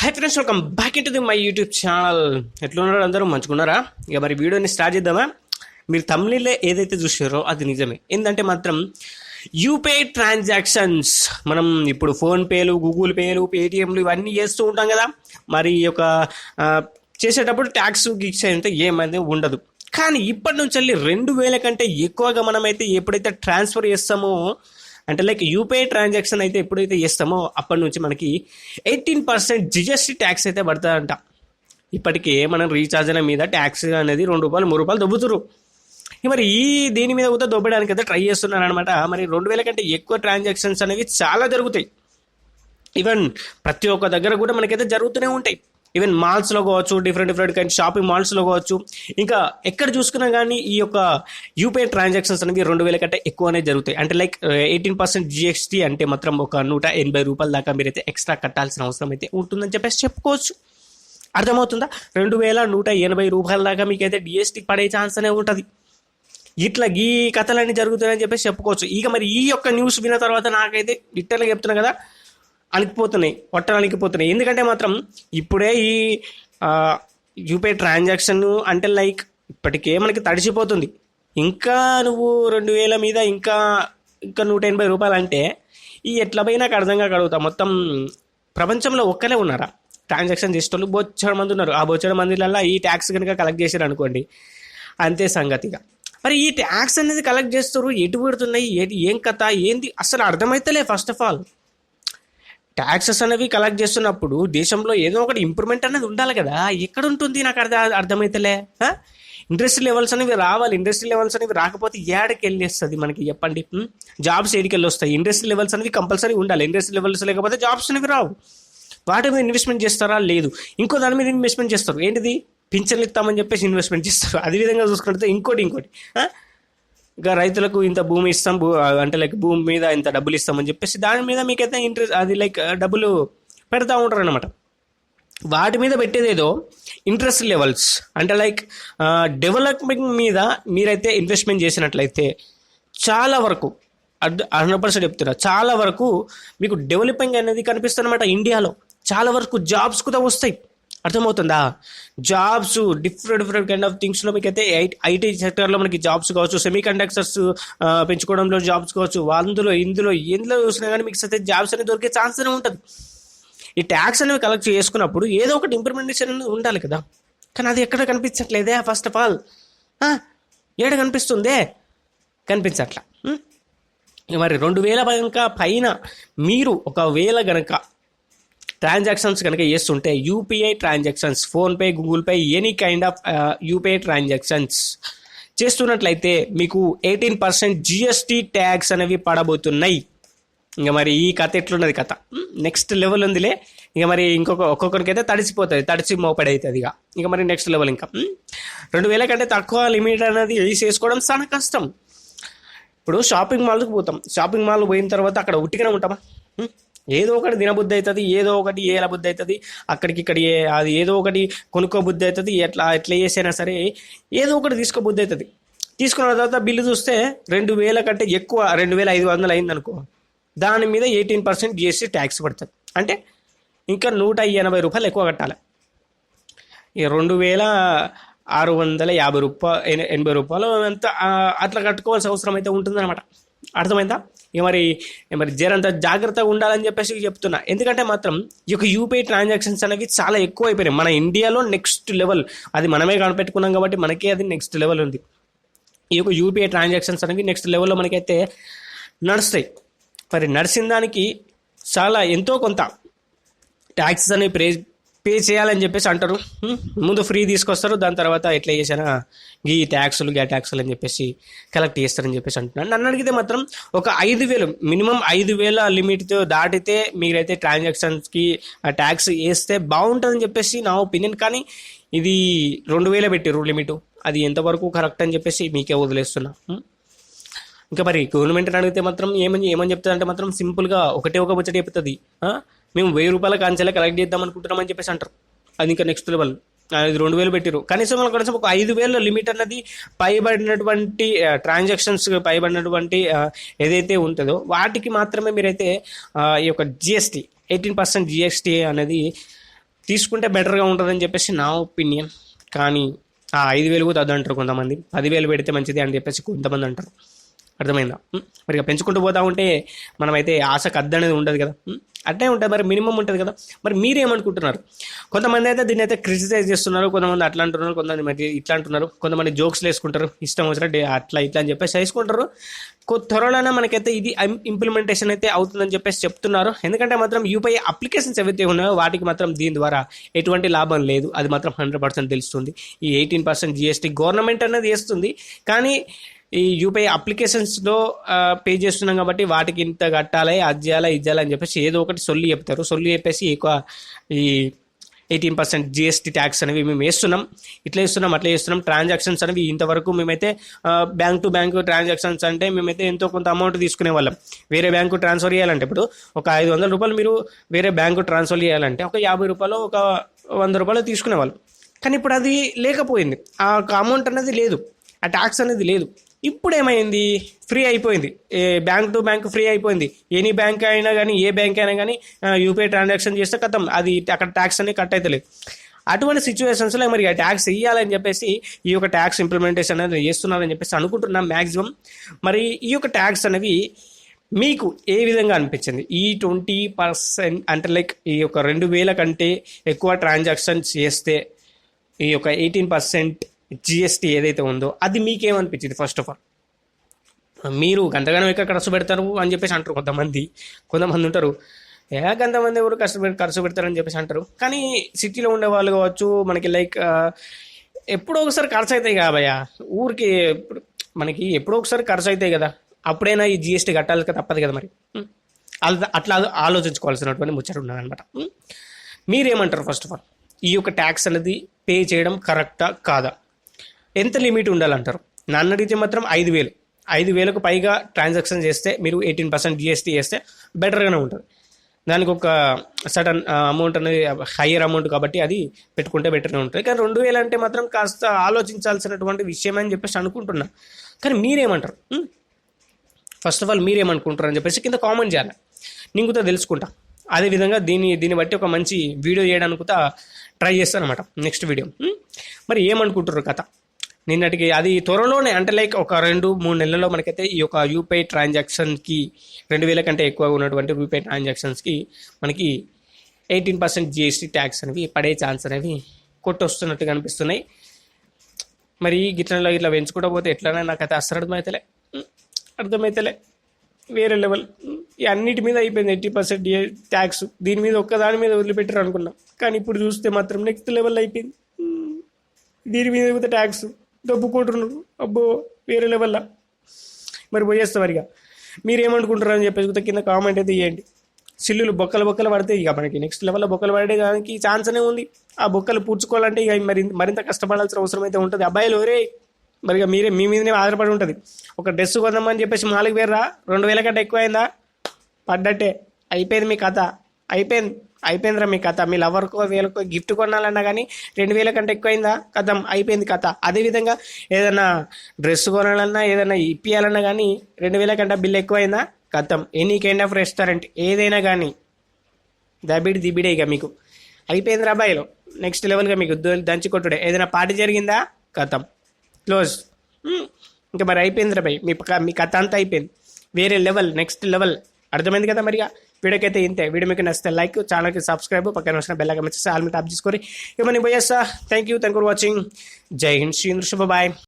Hi friends, welcome back in to the my YouTube channel. ఎట్లున్నారు అందరూ? మంచుకున్నారా? ఇక మరి వీడియోని స్టార్ట్ చేద్దామా? మీరు తమిళలో ఏదైతే చూసారో అది నిజమే. ఏంటంటే మాత్రం యూపీఐ ట్రాన్సాక్షన్స్ మనం ఇప్పుడు ఫోన్పేలు, గూగుల్ పేలు, పేటిఎంలు ఇవన్నీ చేస్తూ ఉంటాం కదా. మరి ఈ యొక్క చేసేటప్పుడు ట్యాక్స్ గిక్స్ అయితే ఏమైంది ఉండదు. కానీ ఇప్పటి నుంచి వెళ్ళి 2000 కంటే ఎక్కువగా మనమైతే ఎప్పుడైతే ట్రాన్స్ఫర్ చేస్తామో, అంటే లైక్ యూపీఐ ట్రాన్సాక్షన్ అయితే ఎప్పుడైతే చేస్తామో అప్పటి నుంచి మనకి 18% జిఎస్టీ ట్యాక్స్ అయితే పడుతుందంట. ఇప్పటికే మనం రీఛార్జ్ మీద ట్యాక్స్ అనేది ₹2, ₹3 దొబ్బుతురు. మరి దీని మీద కూడా దొబ్బడానికి అయితే ట్రై చేస్తున్నారు అనమాట. మరి 2000 కంటే ఎక్కువ ట్రాన్సాక్షన్స్ అనేవి చాలా జరుగుతాయి. ఈవెన్ ప్రతి ఒక్క దగ్గర కూడా మనకైతే జరుగుతూనే ఉంటాయి. ఈవెన్ మాల్స్లో కావచ్చు, డిఫరెంట్ కైండ్ షాపింగ్ మాల్స్లో కావచ్చు, ఇంకా ఎక్కడ చూసుకున్నా కానీ ఈ యొక్క యూపీఐ ట్రాన్సాక్షన్స్ అనేవి 2000 కంటే ఎక్కువనే జరుగుతాయి. అంటే లైక్ 18% జిఎస్టీ అంటే మాత్రం ఒక ₹180 దాకా మీరైతే ఎక్స్ట్రా కట్టాల్సిన అవసరం అయితే ఉంటుందని చెప్పేసి చెప్పుకోవచ్చు. అర్థమవుతుందా? ₹2180 దాకా మీకైతే జిఎస్టీ పడే ఛాన్స్ అనే ఉంటుంది. ఇట్లా ఈ కథలన్నీ జరుగుతాయని చెప్పేసి చెప్పుకోవచ్చు. ఇక మరి ఈ యొక్క న్యూస్ విన్న తర్వాత నాకైతే లిటరల్గా చెప్తున్నా కదా, అణికిపోతున్నాయి. ఎందుకంటే మాత్రం ఇప్పుడే ఈ యూపీఐ ట్రాన్సాక్షన్ అంటే లైక్ ఇప్పటికే మనకి తడిసిపోతుంది. ఇంకా నువ్వు 2000 మీద ఇంకా ₹180 అంటే ఈ ఎట్లా పోయి నాకు అర్థంగా కడుగుతా. మొత్తం ప్రపంచంలో ఒక్కలే ఉన్నారా ట్రాన్సాక్షన్ చేసేటోళ్ళు? బొచ్చడం మంది ఉన్నారు. ఆ బొచ్చడం మందిలల్లా ఈ ట్యాక్స్ కనుక కలెక్ట్ చేశారు అనుకోండి, అంతే సంగతిగా. మరి ఈ ట్యాక్స్ అనేది కలెక్ట్ చేస్తారు, ఎటు పెడుతున్నాయి, ఏం కథ ఏంది అసలు అర్థమైతలే. ఫస్ట్ ఆఫ్ ఆల్ ట్యాక్సెస్ అనేవి కలెక్ట్ చేస్తున్నప్పుడు దేశంలో ఏదో ఒకటి ఇంప్రూవ్మెంట్ అనేది ఉండాలి కదా. ఎక్కడ ఉంటుంది నాకు అర్థమైతలే. ఇండస్ట్రీ లెవెల్స్ అనేవి రావాలి. ఇండస్ట్రీ లెవెల్స్ అనేవి రాకపోతే ఏడకి వెళ్ళేస్తుంది మనకి చెప్పండి. జాబ్స్ ఏడికి వెళ్ళి వస్తాయి? ఇండస్ట్రీ లెవెల్స్ అనేవి కంపల్సరీ ఉండాలి. ఇండస్ట్రీ లెవెల్స్ లేకపోతే జాబ్స్ అనేవి రావు. వాటి మీద ఇన్వెస్ట్మెంట్ చేస్తారా? లేదు. ఇంకో దాని మీద ఇన్వెస్ట్మెంట్ చేస్తారు. ఏంటిది? పింఛన్లు ఇస్తామని చెప్పేసి ఇన్వెస్ట్మెంట్ చేస్తారు. అదే విధంగా చూసుకుంటే ఇంకోటి ఇంకా రైతులకు ఇంత భూమి ఇస్తాం, అంటే లైక్ భూమి మీద ఇంత డబ్బులు ఇస్తామని చెప్పేసి దాని మీద మీకైతే ఇంట్రెస్ట్ అది లైక్ డబ్బులు పెడతా ఉంటారు అనమాట. వాటి మీద పెట్టేదేదో ఇంట్రెస్ట్ లెవెల్స్ అంటే లైక్ డెవలప్మెంట్ మీద మీరైతే ఇన్వెస్ట్మెంట్ చేసినట్లయితే చాలా వరకు 100% చెప్తున్నా, చాలా వరకు మీకు డెవలపింగ్ అనేది కనిపిస్తుంది అనమాట. ఇండియాలో చాలా వరకు జాబ్స్ కూడా వస్తాయి. అర్థమవుతుందా? జాబ్స్ డిఫరెంట్ కైండ్ ఆఫ్ థింగ్స్లో మీకైతే ఐటీ సెక్టర్లో మనకి జాబ్స్ కావచ్చు, సెమీ కండక్టర్స్ పెంచుకోవడంలో జాబ్స్ కావచ్చు, ఇందులో ఎందులో చూసినా కానీ మీకు అయితే జాబ్స్ అనేది దొరికే ఛాన్స్ అనేది ఉంటుంది. ఈ ట్యాక్స్ అనేవి కలెక్ట్ చేసుకున్నప్పుడు ఏదో ఒకటి ఇంప్లిమెంటేషన్ అనేది ఉండాలి కదా. కానీ అది ఎక్కడ కనిపించట్లేదే. ఫస్ట్ ఆఫ్ ఆల్ ఏడ కనిపిస్తుందే? కనిపించట్లా. మరి 2000 పైన మీరు ఒకవేళ గనక ట్రాన్సాక్షన్స్ కనుక చేస్తుంటే UPI transactions, PhonePe, Google pay, any kind of UPI transactions చేస్తున్నట్లయితే మీకు 18% జిఎస్టీ ట్యాక్స్ అనేవి పడబోతున్నాయి. ఇంకా మరి ఈ కథ ఎట్లున్నది? కథ నెక్స్ట్ లెవెల్ ఉందిలే. ఇక మరి ఒక్కొక్కరికైతే తడిసి మోపడవుతుంది. ఇక మరి నెక్స్ట్ లెవెల్ ఇంకా 2000 కంటే తక్కువ లిమిట్ అనేది చేసుకోవడం చాలా కష్టం. ఇప్పుడు షాపింగ్ మాల్కి పోతాం. షాపింగ్ మాల్ పోయిన తర్వాత అక్కడ ఉట్టిగానే ఉంటామా? ఏదో ఒకటి తినబుద్ధి అవుతుంది, ఏదో ఒకటి ఏల బుద్ధి అవుతుంది, అక్కడికి అది ఏదో ఒకటి కొనుక్కోబుద్ధి అవుతుంది. ఎట్లా చేసైనా సరే ఏదో ఒకటి తీసుకోబుద్ధి అవుతుంది. తీసుకున్న తర్వాత బిల్లు చూస్తే 2000 కంటే ఎక్కువ 2500 అయింది అనుకో, దాని మీద 18% జిఎస్టీ ట్యాక్స్ పడుతుంది. అంటే ఇంకా ₹180 ఎక్కువ కట్టాలి. ఇక ₹2650 ఎంత అట్లా కట్టుకోవాల్సిన అవసరం అయితే ఉంటుందన్నమాట. అర్థమైందా? ఇక మరి జరంత జాగ్రత్తగా ఉండాలని చెప్పేసి చెప్తున్నా. ఎందుకంటే మాత్రం ఈ యొక్క యూపీఐ ట్రాన్సాక్షన్స్ అనేవి చాలా ఎక్కువ అయిపోయినాయి మన ఇండియాలో. నెక్స్ట్ లెవెల్ అది మనమే కనిపెట్టుకున్నాం కాబట్టి మనకే అది నెక్స్ట్ లెవెల్ ఉంది. ఈ యొక్క యూపీఐ ట్రాన్సాక్షన్స్ అనేవి నెక్స్ట్ లెవెల్లో మనకైతే నడుస్తాయి. మరి నడిచిన దానికి చాలా ఎంతో కొంత ట్యాక్సెస్ అనేవి పే చేయాలని చెప్పేసి అంటారు. ముందు ఫ్రీ తీసుకొస్తారు, దాని తర్వాత ఎట్లా చేసినా ఈ ట్యాక్సులు అని చెప్పేసి కలెక్ట్ చేస్తారని చెప్పేసి అంటున్నాను. నన్ను అడిగితే మాత్రం ఒక 5000 మినిమం 5000 లిమిట్తో దాటితే మీరైతే ట్రాన్సాక్షన్స్కి ట్యాక్స్ వేస్తే బాగుంటుందని చెప్పేసి నా ఒపీనియన్. కానీ ఇది 2000 పెట్టారు లిమిట్. అది ఎంతవరకు కరెక్ట్ అని చెప్పేసి మీకే వదిలేస్తున్నా. ఇంకా మరి గవర్నమెంట్ అడిగితే మాత్రం ఏమని చెప్తుంది అంటే మాత్రం సింపుల్గా ఒక ముచ్చట చెప్తుంది. మేము ₹1000 కాంచెలా కలెక్ట్ చేద్దాం అనుకుంటున్నామని చెప్పేసి అంటారు. అది ఇంకా నెక్స్ట్ లెవెల్. 2000 పెట్టారు. కనీసం ఒక 5000 లిమిట్ అన్నది పైబడినటువంటి ట్రాన్సాక్షన్స్ పైబడినటువంటి ఏదైతే ఉంటుందో వాటికి మాత్రమే మీరైతే ఈ యొక్క జిఎస్టీ 18% జిఎస్టీ అనేది తీసుకుంటే బెటర్గా ఉంటుందని చెప్పేసి నా ఒపీనియన్. కానీ ఆ 5,000 కూడా వద్దంటారు కొంతమంది, 10,000 పెడితే మంచిది అని చెప్పేసి కొంతమంది అంటారు. అర్థమైందా? మరి ఇక పెంచుకుంటూ పోతా ఉంటే మనమైతే ఆశకు అద్దనేది ఉండదు కదా, అట్టే ఉంటుంది. మరి మినిమం ఉంటుంది కదా. మరి మీరేమనుకుంటున్నారు? కొంతమంది అయితే దీన్ని అయితే క్రిటిసైజ్ చేస్తున్నారు, కొంతమంది అట్లా అంటున్నారు, కొంతమంది మరి ఇట్లా అంటున్నారు, కొంతమంది జోక్స్లు వేసుకుంటారు, ఇష్టం వచ్చినట్టు అట్లా ఇట్లా అని చెప్పేసి వేసుకుంటారు. త్వరలోనే మనకైతే ఇది ఇంప్లిమెంటేషన్ అయితే అవుతుందని చెప్పేసి చెప్తున్నారు. ఎందుకంటే మాత్రం యూపీఐ అప్లికేషన్స్ ఏవైతే ఉన్నాయో వాటికి మాత్రం దీని ద్వారా ఎటువంటి లాభం లేదు, అది మాత్రం 100% తెలుస్తుంది. ఈ 18% జిఎస్టీ గవర్నమెంట్ అనేది వేస్తుంది, కానీ ఈ యూపీఐ అప్లికేషన్స్లో పే చేస్తున్నాం కాబట్టి వాటికి ఇంత కట్టాలి, అది చేయాలి, ఇది చేయాలి అని చెప్పేసి ఏదో ఒకటి సొల్లి చెప్తారు. సొల్లి చెప్పేసి ఎక్కువ ఈ 18% జిఎస్టీ ట్యాక్స్ అనేవి మేము వేస్తున్నాం, ఇట్లా వేస్తున్నాం, అట్లా వేస్తున్నాం. ట్రాన్సాక్షన్స్ అనేవి ఇంతవరకు మేమైతే బ్యాంక్ టు బ్యాంక్ ట్రాన్సాక్షన్స్ అంటే మేమైతే ఎంతో కొంత అమౌంట్ తీసుకునే వాళ్ళం. వేరే బ్యాంకు ట్రాన్స్ఫర్ చేయాలంటే ఇప్పుడు ఒక 500 రూపాయలు మీరు వేరే బ్యాంకు ట్రాన్స్ఫర్ చేయాలంటే ఒక 50 రూపాయలు, ఒక 100 రూపాయలు తీసుకునేవాళ్ళం. కానీ ఇప్పుడు అది లేకపోయింది, ఆ అమౌంట్ అనేది లేదు, ఆ ట్యాక్స్ అనేది లేదు. ఇప్పుడు ఏమైంది? ఫ్రీ అయిపోయింది, బ్యాంక్ టు బ్యాంక్ ఫ్రీ అయిపోయింది. ఎనీ బ్యాంక్ అయినా కానీ, ఏ బ్యాంక్ అయినా కానీ యూపీఐ ట్రాన్సాక్షన్ చేస్తే కథం, అది అక్కడ ట్యాక్స్ అనేది కట్ అవుతలేదు. అటువంటి సిచ్యువేషన్స్లో మరి ఆ ట్యాక్స్ వేయాలని చెప్పేసి ఈ యొక్క ట్యాక్స్ ఇంప్లిమెంటేషన్ అనేది చేస్తున్నారని చెప్పేసి అనుకుంటున్నాం మ్యాక్సిమం. మరి ఈ యొక్క ట్యాక్స్ అనేవి మీకు ఏ విధంగా అనిపించింది? ఈ 20% అంటే లైక్ ఈ యొక్క 2,000 కంటే ఎక్కువ ట్రాన్సాక్షన్స్ చేస్తే ఈ యొక్క 18% జిఎస్టీ ఏదైతే ఉందో అది మీకేమనిపించింది? ఫస్ట్ ఆఫ్ ఆల్ మీరు గంటగానం ఎక్కడ ఖర్చు పెడతారు అని చెప్పేసి అంటారు కొంతమంది ఉంటారు, గంతమంది ఎవరు ఖర్చు పెడతారని చెప్పేసి అంటారు. కానీ సిటీలో ఉండే వాళ్ళు కావచ్చు, మనకి లైక్ ఎప్పుడో ఒకసారి ఖర్చు అవుతాయి కాబయ్యా, ఊరికి మనకి ఎప్పుడో ఒకసారి ఖర్చు అవుతాయి కదా, అప్పుడైనా ఈ జిఎస్టీ కట్టాలి కదా, తప్పదు కదా. మరి అట్లా ఆలోచించుకోవాల్సినటువంటి ముచ్చట ఉన్నదనమాట. మీరేమంటారు? ఫస్ట్ ఆఫ్ ఆల్ ఈ యొక్క ట్యాక్స్ అనేది పే చేయడం కరెక్టా కాదా? ఎంత లిమిట్ ఉండాలంటారు? నన్ను అడిగితే మాత్రం 5,000కు పైగా ట్రాన్సాక్షన్ చేస్తే మీరు 18% జిఎస్టీ చేస్తే బెటర్గానే ఉంటుంది. దానికి ఒక సడన్ అమౌంట్ అనేది హయ్యర్ అమౌంట్ కాబట్టి అది పెట్టుకుంటే బెటర్గా ఉంటుంది. కానీ 2,000 అంటే మాత్రం కాస్త ఆలోచించాల్సినటువంటి విషయం అని చెప్పేసి అనుకుంటున్నా. కానీ మీరేమంటారు? ఫస్ట్ ఆఫ్ ఆల్ మీరేమనుకుంటారు అని చెప్పేసి కింద కామెంట్ చేయాలి, నేను కూడా తెలుసుకుంటా. అదేవిధంగా దీన్ని బట్టి ఒక మంచి వీడియో చేయడానికి కూడా ట్రై చేస్తాను అనమాట, నెక్స్ట్ వీడియో. మరి ఏమనుకుంటారు కథ నిన్నటికి? అది త్వరలోనే అంటే లైక్ ఒక 2-3 నెలల్లో మనకైతే ఈ యొక్క యూపీఐ ట్రాన్సాక్షన్కి 2,000 కంటే ఎక్కువ ఉన్నటువంటి యూపీఐ ట్రాన్సాక్షన్స్కి మనకి 18% జిఎస్టీ ట్యాక్స్ అనేవి పడే ఛాన్స్ అనేవి కొట్టొస్తున్నట్టుగా అనిపిస్తున్నాయి. మరి ఇట్లా పెంచుకుంటూ పోతే ఎట్లనే నాకైతే అసలు అర్థమైతేలే. వేరే లెవెల్ ఈ అన్నిటి మీద అయిపోయింది 80% ట్యాక్స్. దీని మీద ఒక్కదాని మీద వదిలిపెట్టారు అనుకున్నాం, కానీ ఇప్పుడు చూస్తే మాత్రం నెక్స్ట్ లెవెల్ అయిపోయింది. దీని మీద కూడా ట్యాక్స్ దబ్బుకుంటున్నారు, అబ్బో వేరే లెవెల్లా. మరి పోయేస్తాం. మరిగా మీరేమనుకుంటారు అని చెప్పేసి కింద కామెంట్ అయితే ఇవ్వండి. సిల్లులు బొక్కలు పడితే ఇక మనకి నెక్స్ట్ లెవెల్లో బొక్కలు పడేదానికి ఛాన్స్ అనే ఉంది. ఆ బొక్కలు పూడ్చుకోవాలంటే ఇక మరింత కష్టపడాల్సిన అవసరం అయితే ఉంటుంది. అబ్బాయిలు ఒరే మరిగా మీ మీదనే ఆధారపడి ఉంటుంది. ఒక డ్రెస్ కొందామని చెప్పేసి మాలకు వేర్రా 2,000 కంటే ఎక్కువైందా పడ్డట్టే, అయిపోయింది మీ కథ, అయిపోయిందిరా మీ కథ. మీ లవర్కో వీళ్ళకో గిఫ్ట్ కొనాలన్నా కానీ 2,000 కంటే ఎక్కువైందా, కథం అయిపోయింది కథ. అదేవిధంగా ఏదైనా డ్రెస్ కొనాలన్నా ఏదైనా ఇప్పియాలన్నా కానీ 2,000 కంటే బిల్ ఎక్కువైందా, కథం. ఎనీ కైండ్ ఆఫ్ రెస్టారెంట్ ఏదైనా కానీ దిబిడే ఇక మీకు అయిపోయిందిరా అబ్బాయిలో. నెక్స్ట్ లెవెల్గా మీకు దంచి కొట్టుడే. ఏదైనా పార్టీ జరిగిందా, కథం, క్లోజ్. ఇంకా మరి అయిపోయిందిరా భయ్, మీ కథ అంతా అయిపోయింది. వేరే లెవెల్, నెక్స్ట్ లెవెల్. అర్థమైంది కదా. మరిగా వీడియోకైతే ఇంతే. వీడియో మీకు నచ్చితే లైక్, ఛానల్కి సబ్స్క్రైబ్, పక్కన వచ్చిన బెల్ ఐకాన్ వచ్చేసి ఆల్ మీద ట్యాప్ చేసుకొని ఇక మనం పోయేస్తా. Thank you for watching. Jai Hind, Shri శుభ, బాయ్.